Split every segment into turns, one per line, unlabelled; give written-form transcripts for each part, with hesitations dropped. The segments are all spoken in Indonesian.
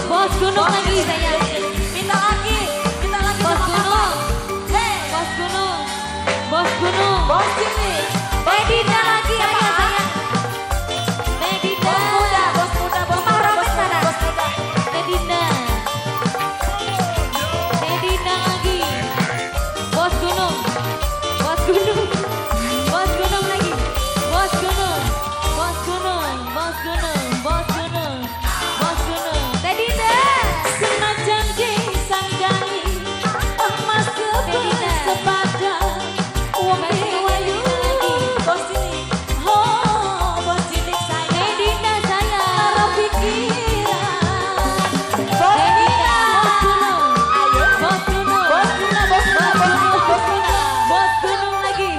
Bos gunung lagi saya.
Minta lagi
Bos gunung. Bos gunung.
Bos sini.
Medina lagi ayah saya. Medina.
Bos muda, bos muda.
Medina. Medina lagi. Bos gunung. Bos gunung. Bos gunung lagi. Bos gunung. Bos gunung. Bos gunung. Bos gunung. Bos gunung. Medina.
Senajan disangkai emas kebelah sepadan. Uang wayu. Bos sini. Oh, bos cilik saya.
Medina saya.
Taruh pikiran. Bos
Medina.
Bos gunung.
Ayo. Bos gunung.
Bos muda, bos muda, bos muda, bos muda.
Bos gunung lagi.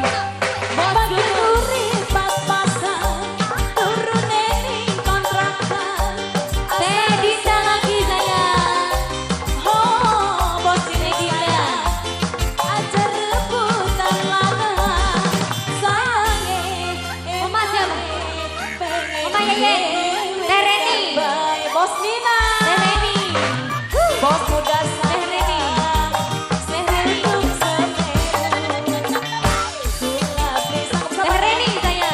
Bos gunung.
Duri pas-pasan. Turune ning kontrakan.
Medina lagi saya.
Oh, bos cilik
Medina.
saya. Ajar rebutan lanang. Sayange.
Oma siapa?
Pengen
Oma Yeye. Tereni.
Bye, Bos Nina.
Tereni.
Bos muda saya.
Tereni.
Seheruk semeru. Kula pisang
Tereni saya.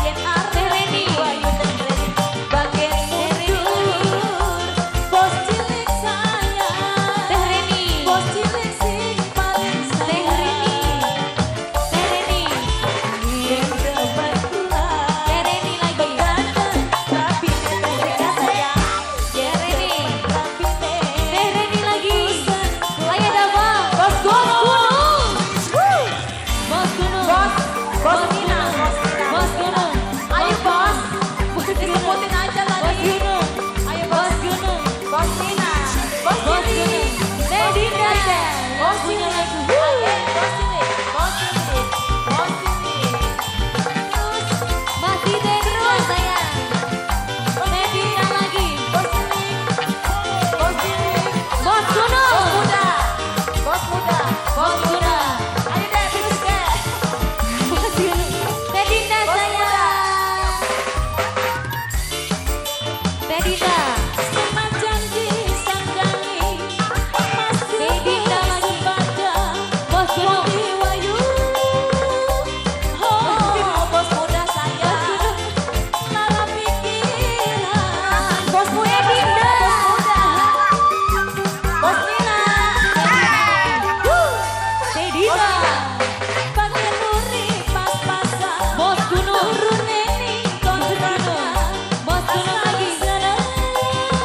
yen arep
Tereni.
wayu tenreni. Bagian mundur. Bos cilik saya.
Tereni.
Bos cilik sing paling sayang.
Tereni.
Yen depan kula.
Tereni lagi.
Begadang tapi mereka sayang. Yen
Tereni.
tapi
Tereni lagi. Ayo dong.
Bos
gunung. Bos gunung.
Bos Nina,
Bos gunung.
Ayo bos, disebutin aja
Bos
tadi.
gunung.
Ayo
Bos
bos,
gunung.
bos Nina, bos
Bos
Nini,
gunung. Medina.
bos
Punya
Nini,
lagu.
bos Nini, bos Nini, bos Nini.
Masih Medina saya. Medina lagi.
Bos Nini, bos Nini,
Bos gunung.
bos muda, bos muda,
Bos muda.
Ayo deh, terus deh.
Bos gunung. Medina
Bos
saya.
muda.
Medina.
Senajan disangkai emas
Medina lagi.
sepadan.
Bos gunung.
Wayu, oh bos muda saya, lara pikiran. Bos muda, bos Nina,
Medina.
pakai nuri pas-pasan.
Bos gunung.
Turune ning kontrakan.
Bos gunung lagi.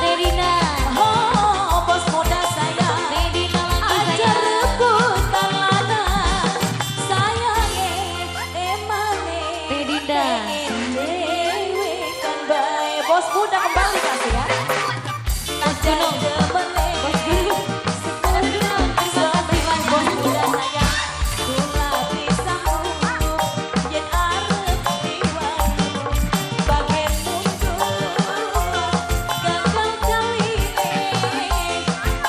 Medina.
Oh bos muda saya.
Medina lagi
Ajar
saya.
rebutan lanang. Sayange emane.
Medina.
Dewe kan bae. Bos muda kembali kasih ya.
Bos gunung. Bos gunung.
Terima kasih Mas Bos muda saya. Kula pisang yen arep diwayu. Bagian mundur. Gagal kaline.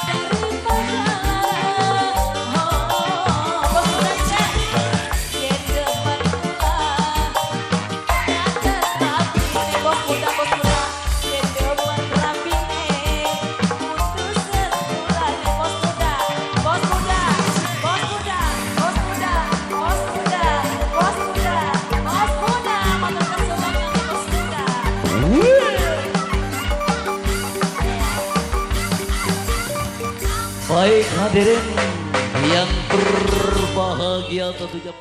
Daripada larang. Oh, bos muda cek. Yen depan kula. Ada tapi bos muda, bos muda. Yen depan rapine. Putus sepulane bos muda. Bos muda, bos muda, bos muda, bos muda, bos muda, bos muda. Motor keselamatan bos muda.
Baik hadirin yang berbahagia tentunya